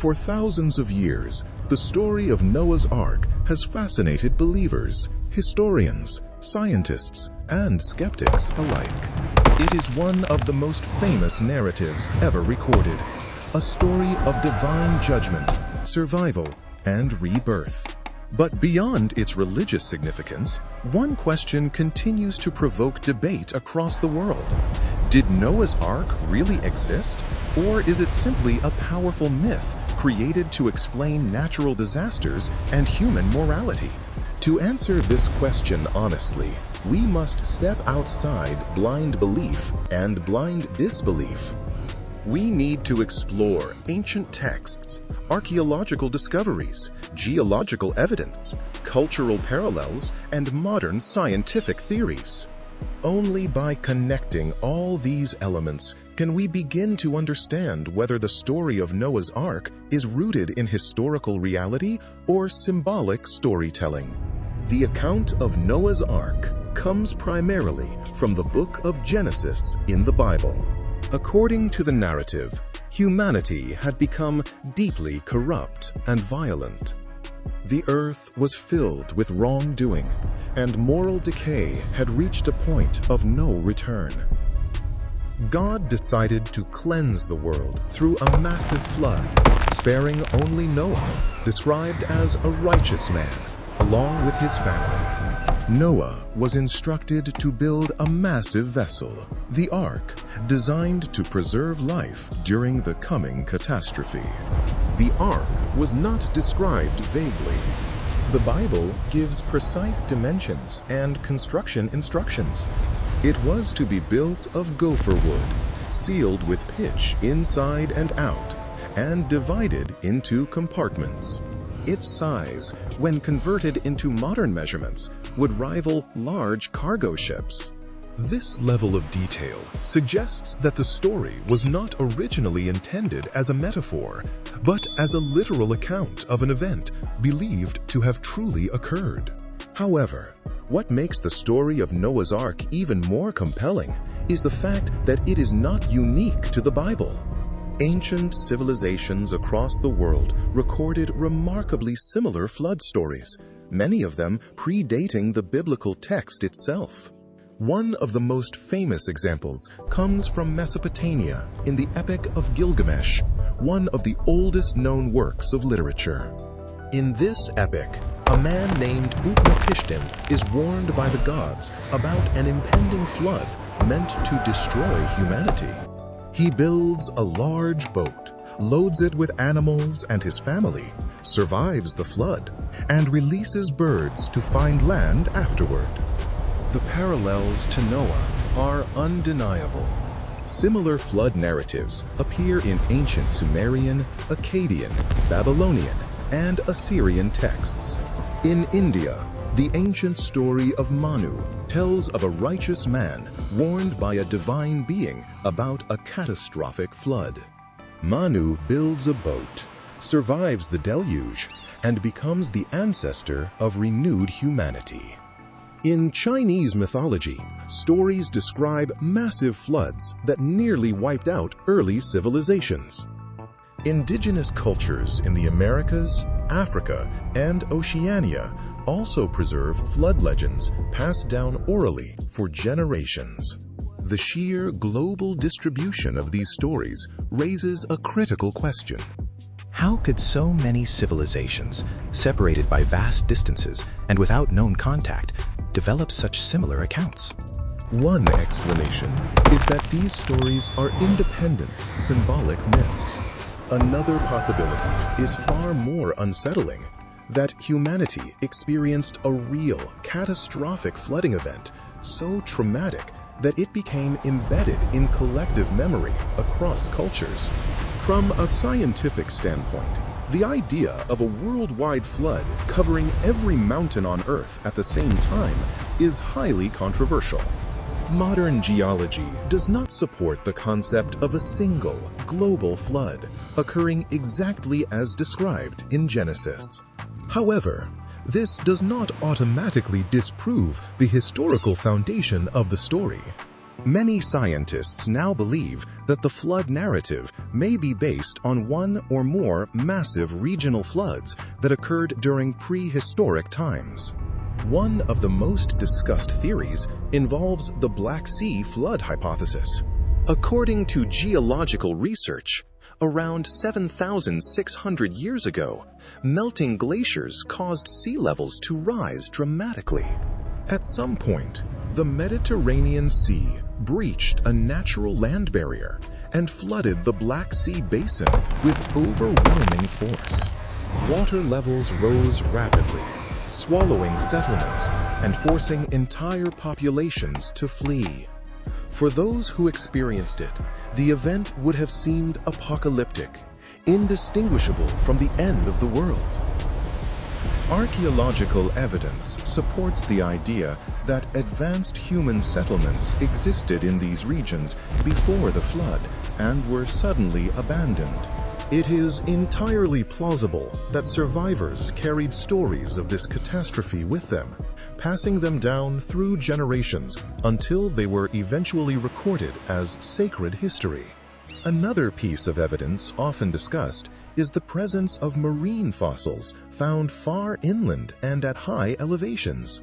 For thousands of years, the story of Noah's Ark has fascinated believers, historians, scientists, and skeptics alike. It is one of the most famous narratives ever recorded, a story of divine judgment, survival, and rebirth. But beyond its religious significance, one question continues to provoke debate across the world. Did Noah's Ark really exist, or is it simply a powerful myth created to explain natural disasters and human morality? To answer this question honestly, we must step outside blind belief and blind disbelief. We need to explore ancient texts, archaeological discoveries, geological evidence, cultural parallels, and modern scientific theories. Only by connecting all these elements can we begin to understand whether the story of Noah's Ark is rooted in historical reality or symbolic storytelling. The account of Noah's Ark comes primarily from the book of Genesis in the Bible. According to the narrative, humanity had become deeply corrupt and violent. The earth was filled with wrongdoing, and moral decay had reached a point of no return. God decided to cleanse the world through a massive flood, sparing only Noah, described as a righteous man, along with his family. Noah was instructed to build a massive vessel, the Ark, designed to preserve life during the coming catastrophe. The Ark was not described vaguely. The Bible gives precise dimensions and construction instructions. It was to be built of gopher wood, sealed with pitch inside and out, and divided into compartments. Its size, when converted into modern measurements, would rival large cargo ships. This level of detail suggests that the story was not originally intended as a metaphor, but as a literal account of an event believed to have truly occurred. However, what makes the story of Noah's Ark even more compelling is the fact that it is not unique to the Bible. Ancient civilizations across the world recorded remarkably similar flood stories, many of them predating the biblical text itself. One of the most famous examples comes from Mesopotamia in the Epic of Gilgamesh, one of the oldest known works of literature. In this epic, a man named Utnapishtim is warned by the gods about an impending flood meant to destroy humanity. He builds a large boat, loads it with animals and his family, survives the flood, and releases birds to find land afterward. The parallels to Noah are undeniable. Similar flood narratives appear in ancient Sumerian, Akkadian, Babylonian, and Assyrian texts. In India, the ancient story of Manu tells of a righteous man warned by a divine being about a catastrophic flood. Manu builds a boat, survives the deluge, and becomes the ancestor of renewed humanity. In Chinese mythology, stories describe massive floods that nearly wiped out early civilizations. Indigenous cultures in the Americas, Africa, and Oceania also preserve flood legends passed down orally for generations. The sheer global distribution of these stories raises a critical question. How could so many civilizations, separated by vast distances and without known contact, develop such similar accounts? One explanation is that these stories are independent, symbolic myths. Another possibility is far more unsettling, that humanity experienced a real, catastrophic flooding event so traumatic that it became embedded in collective memory across cultures. From a scientific standpoint, the idea of a worldwide flood covering every mountain on Earth at the same time is highly controversial. Modern geology does not support the concept of a single, global flood occurring exactly as described in Genesis. However, this does not automatically disprove the historical foundation of the story. Many scientists now believe that the flood narrative may be based on one or more massive regional floods that occurred during prehistoric times. One of the most discussed theories involves the Black Sea flood hypothesis. According to geological research, around 7,600 years ago, melting glaciers caused sea levels to rise dramatically. At some point, the Mediterranean Sea breached a natural land barrier and flooded the Black Sea basin with overwhelming force. Water levels rose rapidly, swallowing settlements and forcing entire populations to flee. For those who experienced it, the event would have seemed apocalyptic, indistinguishable from the end of the world. Archaeological evidence supports the idea that advanced human settlements existed in these regions before the flood and were suddenly abandoned. It is entirely plausible that survivors carried stories of this catastrophe with them, passing them down through generations until they were eventually recorded as sacred history. Another piece of evidence often discussed is the presence of marine fossils found far inland and at high elevations.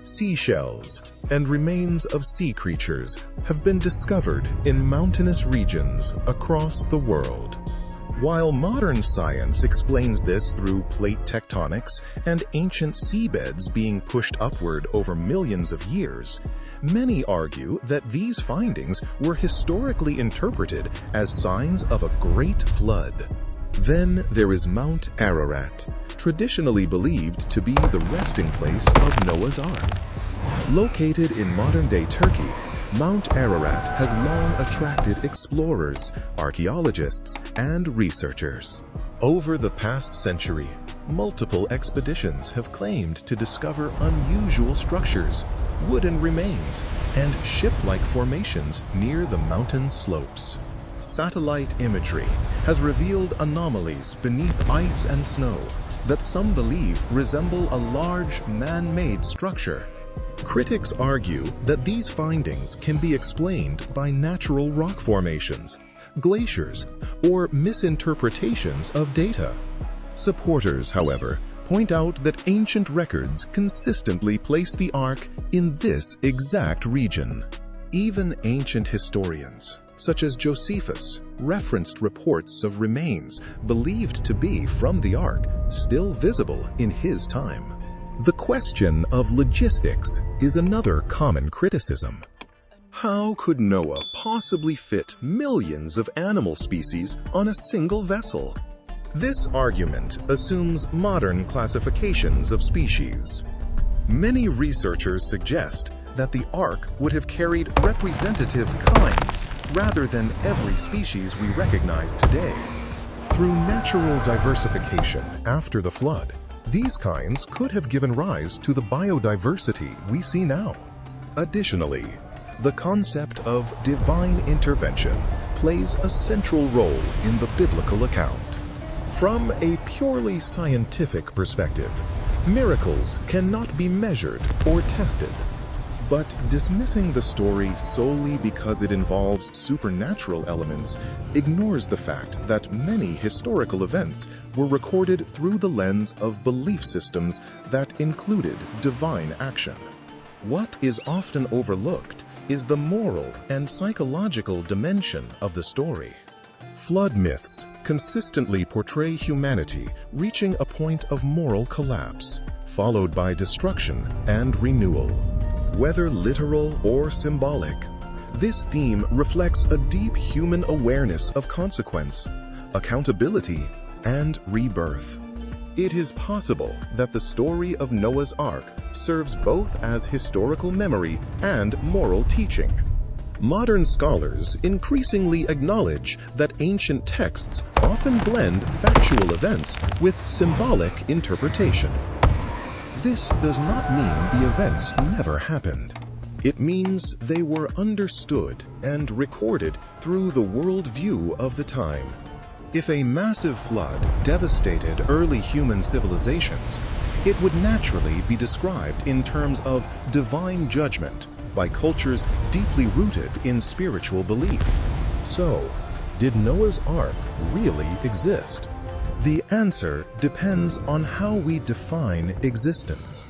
Seashells and remains of sea creatures have been discovered in mountainous regions across the world. While modern science explains this through plate tectonics and ancient seabeds being pushed upward over millions of years, many argue that these findings were historically interpreted as signs of a great flood. Then there is Mount Ararat, traditionally believed to be the resting place of Noah's Ark. Located in modern-day Turkey, Mount Ararat has long attracted explorers, archaeologists, and researchers. Over the past century, multiple expeditions have claimed to discover unusual structures, wooden remains, and ship-like formations near the mountain slopes. Satellite imagery has revealed anomalies beneath ice and snow that some believe resemble a large man-made structure. Critics argue that these findings can be explained by natural rock formations, glaciers, or misinterpretations of data. Supporters, however, point out that ancient records consistently place the Ark in this exact region. Even ancient historians, such as Josephus, referenced reports of remains believed to be from the Ark still visible in his time. The question of logistics is another common criticism. How could Noah possibly fit millions of animal species on a single vessel? This argument assumes modern classifications of species. Many researchers suggest that the Ark would have carried representative kinds rather than every species we recognize today. Through natural diversification after the flood, these kinds could have given rise to the biodiversity we see now. Additionally, the concept of divine intervention plays a central role in the biblical account. From a purely scientific perspective, miracles cannot be measured or tested. But dismissing the story solely because it involves supernatural elements ignores the fact that many historical events were recorded through the lens of belief systems that included divine action. What is often overlooked is the moral and psychological dimension of the story. Flood myths consistently portray humanity reaching a point of moral collapse, followed by destruction and renewal. Whether literal or symbolic, this theme reflects a deep human awareness of consequence, accountability, and rebirth. It is possible that the story of Noah's Ark serves both as historical memory and moral teaching. Modern scholars increasingly acknowledge that ancient texts often blend factual events with symbolic interpretation. This does not mean the events never happened. It means they were understood and recorded through the worldview of the time. If a massive flood devastated early human civilizations, it would naturally be described in terms of divine judgment, by cultures deeply rooted in spiritual belief. So, did Noah's Ark really exist? The answer depends on how we define existence.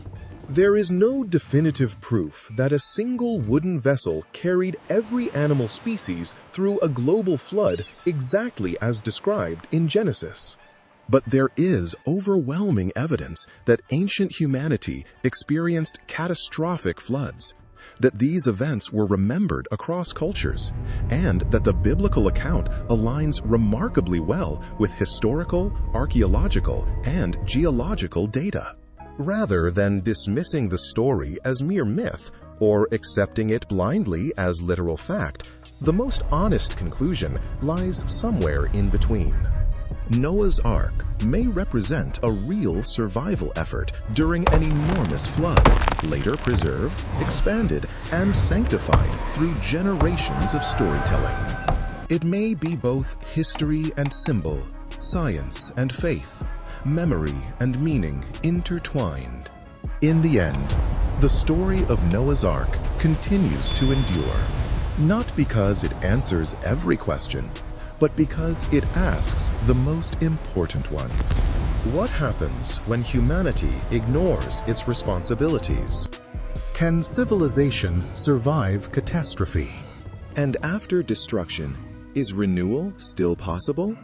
There is no definitive proof that a single wooden vessel carried every animal species through a global flood exactly as described in Genesis. But there is overwhelming evidence that ancient humanity experienced catastrophic floods, that these events were remembered across cultures, and that the biblical account aligns remarkably well with historical, archaeological, and geological data. Rather than dismissing the story as mere myth or accepting it blindly as literal fact, the most honest conclusion lies somewhere in between. Noah's Ark may represent a real survival effort during an enormous flood, later preserved, expanded, and sanctified through generations of storytelling. It may be both history and symbol, science and faith, memory and meaning intertwined. In the end, the story of Noah's Ark continues to endure, not because it answers every question, but because it asks the most important ones. What happens when humanity ignores its responsibilities? Can civilization survive catastrophe? And after destruction, is renewal still possible?